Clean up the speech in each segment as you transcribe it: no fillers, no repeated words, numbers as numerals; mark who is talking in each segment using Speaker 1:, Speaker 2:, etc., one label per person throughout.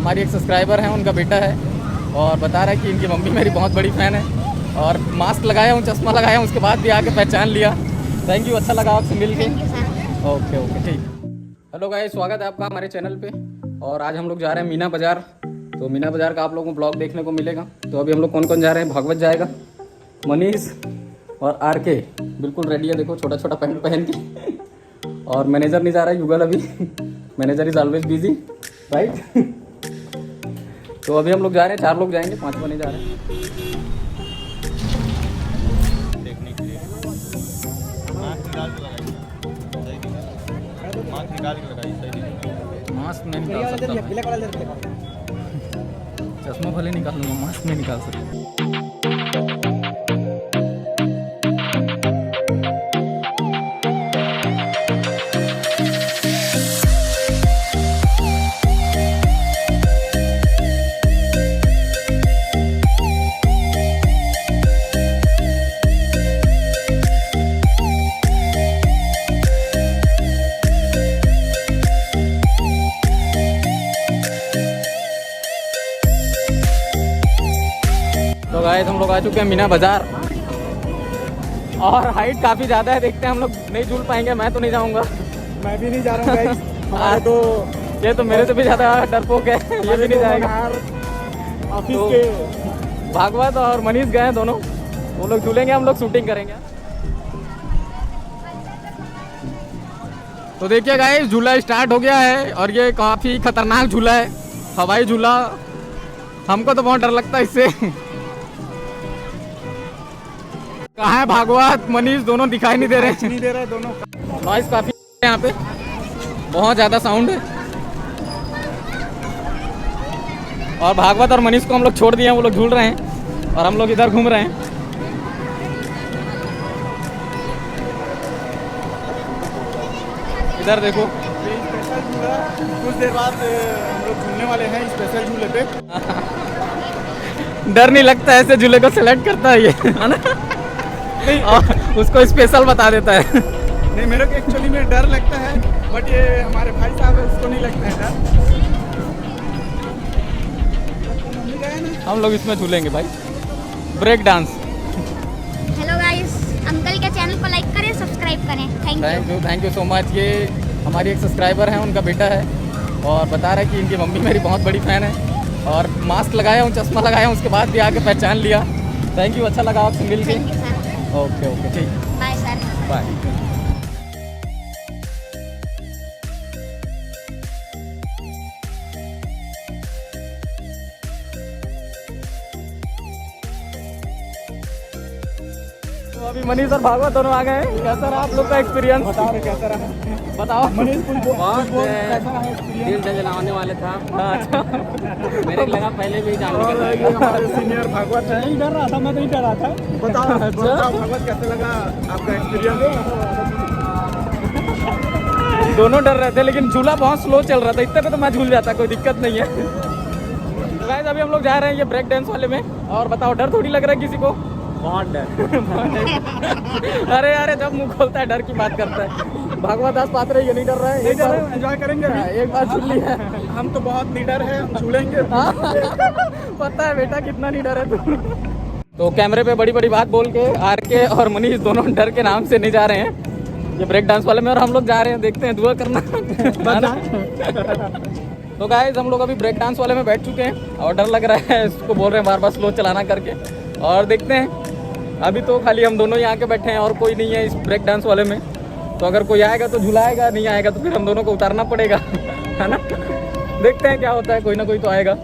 Speaker 1: हमारी एक सब्सक्राइबर है, उनका बेटा है और बता रहा है कि इनकी मम्मी मेरी बहुत बड़ी फ़ैन है और मास्क लगाया हूँ, चश्मा लगाया हूँ, उसके बाद भी आके पहचान लिया। थैंक यू, अच्छा लगा आपसे मिल के। ओके ओके ठीक। हेलो गाइस, स्वागत है आपका हमारे चैनल पे। और आज हम लोग जा रहे हैं मीना बाज़ार। तो मीना बाज़ार का आप लोगों को ब्लॉग देखने को मिलेगा। तो अभी हम लोग कौन कौन जा रहे हैं, भागवत जाएगा, मनीष और आर.के बिल्कुल रेडी है, देखो छोटा छोटा पैंट पहन के। और मैनेजर नहीं जा रहा है, युगल अभी manager is always busy, right. तो अभी हम लोग जा रहे हैं, 4 लोग जाएंगे, 5वां नहीं जा रहे हैं। मास्क नहीं निकाल सकता, चश्मा भले निकाल लूँगा, मास्क नहीं निकाल सकता। तो गाइस हम लोग आ चुके हैं मीना बाज़ार और हाइट काफ़ी ज़्यादा है, देखते हैं हम लोग नहीं झूल पाएंगे। मैं तो नहीं जाऊंगा,
Speaker 2: मैं भी नहीं जा रहा हूँ गाइस। हमारे तो
Speaker 1: ये तो मेरे से भी ज़्यादा डरपोक है, ये भी नहीं जाएगा।
Speaker 2: ऑफिस
Speaker 1: तो
Speaker 2: के
Speaker 1: भागवत और मनीष गए हैं दोनों, वो लोग झूलेंगे, हम लोग शूटिंग करेंगे। तो देखिए गाइस, झूला स्टार्ट हो गया है और ये काफ़ी खतरनाक झूला है, हवाई झूला। हमको तो बहुत डर लगता है इससे। कहाँ है भागवत, मनीष दोनों दिखाई नहीं दे रहे,
Speaker 2: नहीं दे रहे दोनों।
Speaker 1: नॉइस काफ़ी है यहाँ पे, बहुत ज़्यादा साउंड है। और भागवत और मनीष को हम लोग छोड़ दिए हैं, वो लोग झूल रहे हैं और हम लोग इधर घूम रहे हैं। इधर देखो,
Speaker 2: ये स्पेशल झूला, कुछ देर बाद हम लोग झूलने वाले हैं स्पेशल झूले पे।
Speaker 1: डर नहीं लगता ऐसे झूले को सेलेक्ट करता है ये, है ना?
Speaker 2: नहीं,
Speaker 1: और उसको स्पेशल बता देता है।
Speaker 2: नहीं मेरे को एक्चुअली में डर लगता है, बट ये हमारे भाई साहब है, उसको नहीं लगता है डर।
Speaker 1: हम लोग इसमें झूलेंगे भाई, break dance.
Speaker 3: Hello guys, uncle के चैनल को लाइक करें, सब्सक्राइब करें।
Speaker 1: Thank you so much. ये हमारी एक सब्सक्राइबर है, उनका बेटा है और बता रहा है कि इनकी मम्मी मेरी बहुत बड़ी फ़ैन है और मास्क लगाया हूँ, चश्मा लगाया हूँ, उसके बाद भी आके पहचान लिया। थैंक यू, अच्छा लगा आपसे मिल के।
Speaker 3: Thank you sir.
Speaker 1: Okay okay ठीक,
Speaker 3: बाय सर।
Speaker 1: बाय। तो अभी मनीष और भागवत दोनों आ गए हैं। कैसा रहा आप लोग का एक्सपीरियंस?
Speaker 2: बताओ रे कैसा रहा,
Speaker 1: बताओ।
Speaker 2: मनीष कुछ
Speaker 4: बहुत
Speaker 2: कैसा रहा एक्सपीरियंस?
Speaker 4: दिल जलाने वाले था।
Speaker 1: अच्छा,
Speaker 4: मेरे को लगा पहले भी जाने
Speaker 2: और
Speaker 4: का
Speaker 2: ये हमारे सीनियर भागवत है। नहीं डर रहा था, मैं नहीं डर रहा था। बताओ बताओ भागवत, कैसे लगा आपका एक्सपीरियंस?
Speaker 1: दोनों डर रहे थे लेकिन झूला बहुत स्लो चल रहा था, इतने पे तो मैं झूल जाता, कोई दिक्कत नहीं है। तो गाइस अभी हम लोग जा रहे हैं ये ब्रेक डांस वाले में। और बताओ, डर थोड़ी लग रहा है किसी को?
Speaker 4: बहुत डर।
Speaker 1: अरे अरे, जब मुंह खोलता है डर की बात करता है। भागवत आस पात्र ये नहीं डर रहा है,
Speaker 2: नहीं डर रहे, एंजॉय करेंगे अभी।
Speaker 1: एक बार झूल लिया।
Speaker 2: हम तो बहुत निडर है, हम झूलेंगे।
Speaker 1: पता है बेटा कितना निडर है तू। तो कैमरे पे बड़ी बड़ी बात बोल के आर.के और मनीष दोनों डर के नाम से नहीं जा रहे हैं ये ब्रेक डांस वाले में, और हम लोग जा रहे हैं, देखते हैं, दुआ करना। तो गाइस हम लोग अभी ब्रेक डांस वाले में बैठ चुके हैं और डर लग रहा है, इसको बोल रहे हैं बार बार स्लो चलाना करके। और देखते हैं, अभी तो खाली हम दोनों ही आके बैठे हैं और कोई नहीं है इस ब्रेक डांस वाले में। तो अगर कोई आएगा तो झुलाएगा, नहीं आएगा तो फिर हम दोनों को उतारना पड़ेगा, है ना? देखते हैं क्या होता है, कोई ना कोई तो आएगा।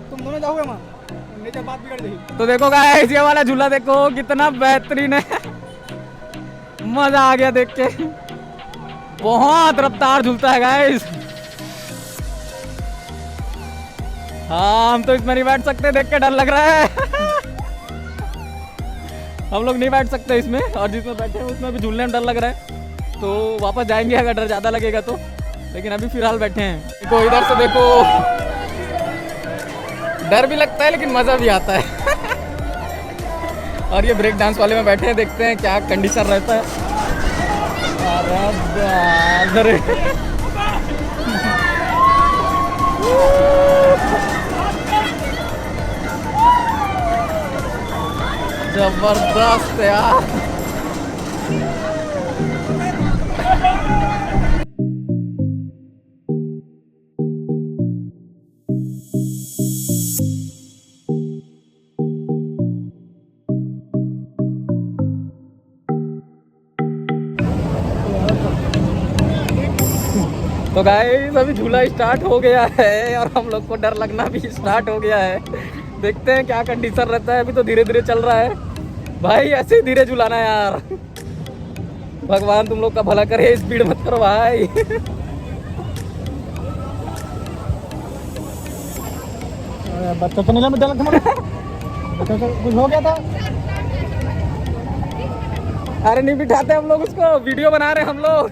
Speaker 2: तुम दोनों जाओगे वहाँ, नहीं जब बात बिगड़ जाएगी।
Speaker 1: तो देखो गाइस, ये वाला झूला देखो कितना बेहतरीन है, मजा आ गया देख के, बहुत रफ्तार झूलता है गाइस। हाँ, हम तो इसमें नहीं बैठ सकते, देख के डर लग रहा है। हम लोग नहीं बैठ सकते इसमें, और जिसमें बैठे हैं उसमें भी झूलने में डर लग रहा है। तो वापस जाएंगे अगर डर ज़्यादा लगेगा तो, लेकिन अभी फिलहाल बैठे हैं। देखो इधर से देखो, डर भी लगता है लेकिन मज़ा भी आता है। और ये ब्रेक डांस वाले में बैठे हैं, देखते हैं क्या कंडीशन रहता है। अरे जबरदस्त यार। तो गाइस अभी झूला स्टार्ट हो गया है और हम लोग को डर लगना भी स्टार्ट हो गया है। देखते हैं क्या कंडीशन रहता है। अभी तो धीरे धीरे चल रहा है भाई, ऐसे ही धीरे झूलाना यार। भगवान तुम लोग का भला करे, स्पीड मत करो भाई।
Speaker 2: बच्चा तो नहीं लगा तुम्हारा कुछ हो गया था।
Speaker 1: अरे नहीं बिठाते हम लोग उसको, वीडियो बना रहे हम लोग।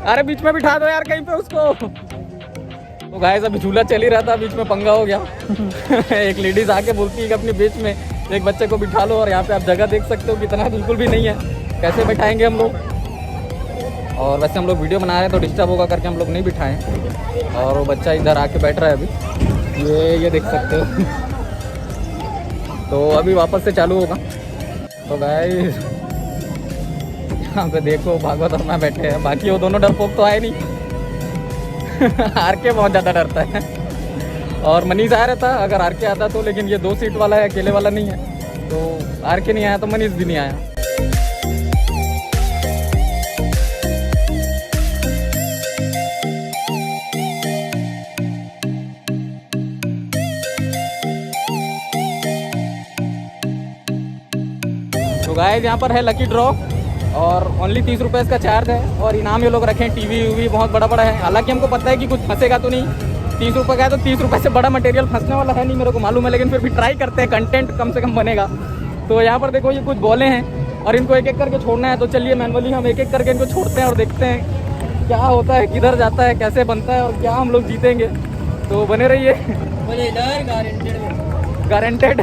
Speaker 1: अरे बीच में बिठा दो यार कहीं पे उसको। तो गाइस अभी झूला चल ही रहा था, बीच में पंगा हो गया। एक लेडीज आके बोलती है कि अपने बीच में एक बच्चे को बिठा लो, और यहाँ पे आप जगह देख सकते हो कितना बिल्कुल भी नहीं है, कैसे बैठाएंगे हम लोग। और वैसे हम लोग वीडियो बना रहे हैं तो डिस्टर्ब होगा करके हम लोग नहीं बिठाएं। और वो बच्चा इधर आके बैठ रहा है अभी, ये देख सकते हो। तो अभी वापस से चालू होगा। तो गाइस यहाँ पे देखो भागवत और मैं बैठे हैं, बाकी वो दोनों डरपोक तो आए नहीं। आर के बहुत ज़्यादा डरता है और मनीष आ रहा था अगर आर के आता तो, लेकिन ये 2 सीट वाला है, अकेले वाला नहीं है। तो आर के नहीं आया तो मनीष भी नहीं आया। तो गाइस यहाँ पर है लकी ड्रॉ और ओनली 30 रुपये इसका चार्ज है। और इनाम ये लोग रखें, टीवी वीवी बहुत बड़ा बड़ा है। हालांकि हमको पता है कि कुछ फंसेगा तो नहीं, 30 रुपये का है तो 30 रुपये से बड़ा मटेरियल फंसने वाला है नहीं, मेरे को मालूम है। लेकिन फिर भी ट्राई करते हैं, कंटेंट कम से कम बनेगा। तो यहाँ पर देखो ये कुछ बॉलें हैं और इनको एक एक करके छोड़ना है। तो चलिए मैनुअली हम एक एक करके इनको छोड़ते हैं और देखते हैं क्या होता है, किधर जाता है, कैसे बनता है और क्या हम लोग जीतेंगे। तो बने रहिए, गारंटेड।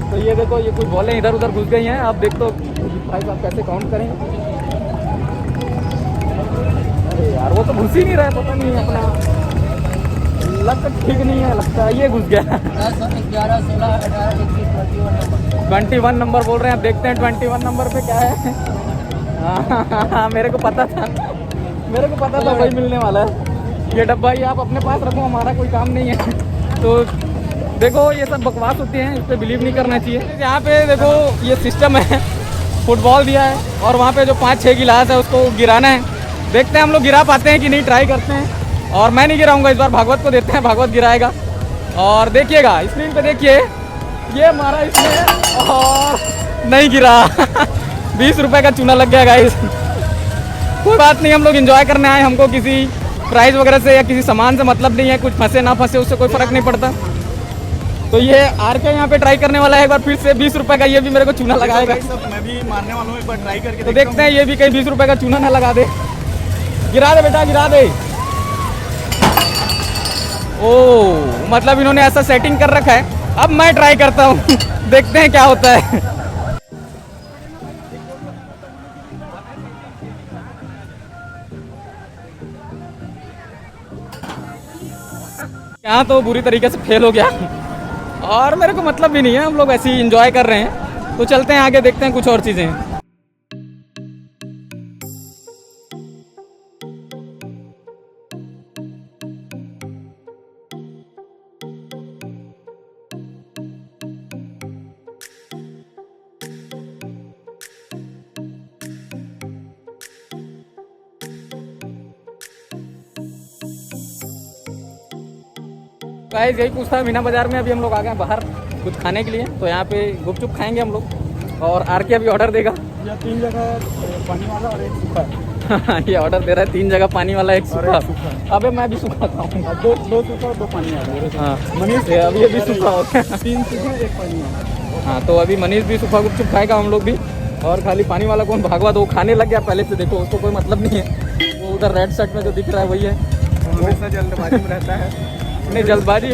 Speaker 1: तो ये देखो ये कुछ बॉलें इधर उधर घुस गई हैं। आप देख तो भाई साहब कैसे काउंट करें। अरे यार वो तो घुस ही नहीं रहा है, पता नहीं अपना लक ठीक नहीं है लगता है। ये घुस गया। 21 नंबर बोल रहे हैं, अब देखते हैं 21 नंबर पे क्या है। हाँ मेरे को पता था वही मिलने वाला है। ये डब्बा ही आप अपने पास रखो, हमारा कोई काम नहीं है। तो देखो ये सब बकवास होते हैं, इस पर बिलीव नहीं करना चाहिए। यहाँ पे देखो ये सिस्टम है, फुटबॉल दिया है और वहाँ पे जो 5-6 गिलास है उसको गिराना है। देखते हैं हम लोग गिरा पाते हैं कि नहीं, ट्राई करते हैं। और मैं नहीं गिराऊंगा इस बार, भागवत को देते हैं, भागवत गिराएगा। और देखिएगा स्क्रीन पे देखिए, ये मारा इसने और नहीं गिरा। 20 रुपये का चूना लग गया गाइस। कोई बात नहीं, हम लोग एंजॉय करने आए, हमको किसी प्राइज़ वगैरह से या किसी सामान से मतलब नहीं है। कुछ फंसे ना फंसे उससे कोई फ़र्क नहीं पड़ता। तो ये आर के यहाँ पे ट्राई करने वाला है एक बार फिर से। 20 रुपये का ये भी मेरे को चूना लगाएगा।
Speaker 2: मैं भी मारने वाला हूँ, एक बार ट्राई करके
Speaker 1: तो देखते हैं ये भी कहीं 20 रुपये का चूना ना लगा दे। गिरा दे बेटा, गिरा दे। ओ मतलब इन्होंने ऐसा सेटिंग कर रखा है। अब मैं ट्राई करता हूँ। देखते हैं क्या होता है। यहाँ तो बुरी तरीके से फेल हो गया और मेरे को मतलब भी नहीं है, हम लोग ऐसे ही इंजॉय कर रहे हैं। तो चलते हैं आगे, देखते हैं कुछ और चीज़ें। गाइस यही कुछ था मीना बाज़ार में। अभी हम लोग आ गए बाहर कुछ खाने के लिए, तो यहाँ पे गुपचुप खाएंगे हम लोग। और आर के अभी ऑर्डर देगा।
Speaker 2: या 3 जगह पानी वाला और 1 सूखा।
Speaker 1: ये ऑर्डर दे रहा है 3 जगह पानी वाला 1 सूखा। अबे मैं भी सूखा खाऊँ।
Speaker 2: 2 सूखा और 2 पानी वाला।
Speaker 1: हाँ मनीष अभी अभी सूखा हो गया।
Speaker 2: 3 सूखा 1 पानी वाला।
Speaker 1: हाँ तो अभी मनीष भी सूखा गुपचुप खाएगा, हम लोग भी। और खाली पानी वाला कौन, भागवत वो खाने लग गया पहले से। देखो उसको कोई मतलब नहीं है, वो उधर रेड शर्ट में जो दिख रहा है वही है।
Speaker 2: हमेशा जल्दबाजी में रहता है।
Speaker 1: नहीं जल्दबाजी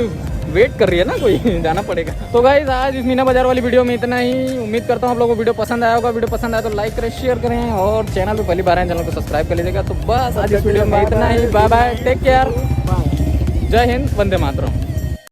Speaker 1: वेट कर रही है ना, कोई जाना पड़ेगा। तो गाइस आज इस मीना बाजार वाली वीडियो में इतना ही। उम्मीद करता हूँ आप लोगों को वीडियो पसंद आया होगा। वीडियो पसंद आया तो लाइक करें, शेयर करें और चैनल पे पहली बार आए चैनल को सब्सक्राइब कर लीजिएगा। तो बस आज इस वीडियो में इतना ही। बाय बाय, टेक केयर, जय हिंद, वंदे मातरम।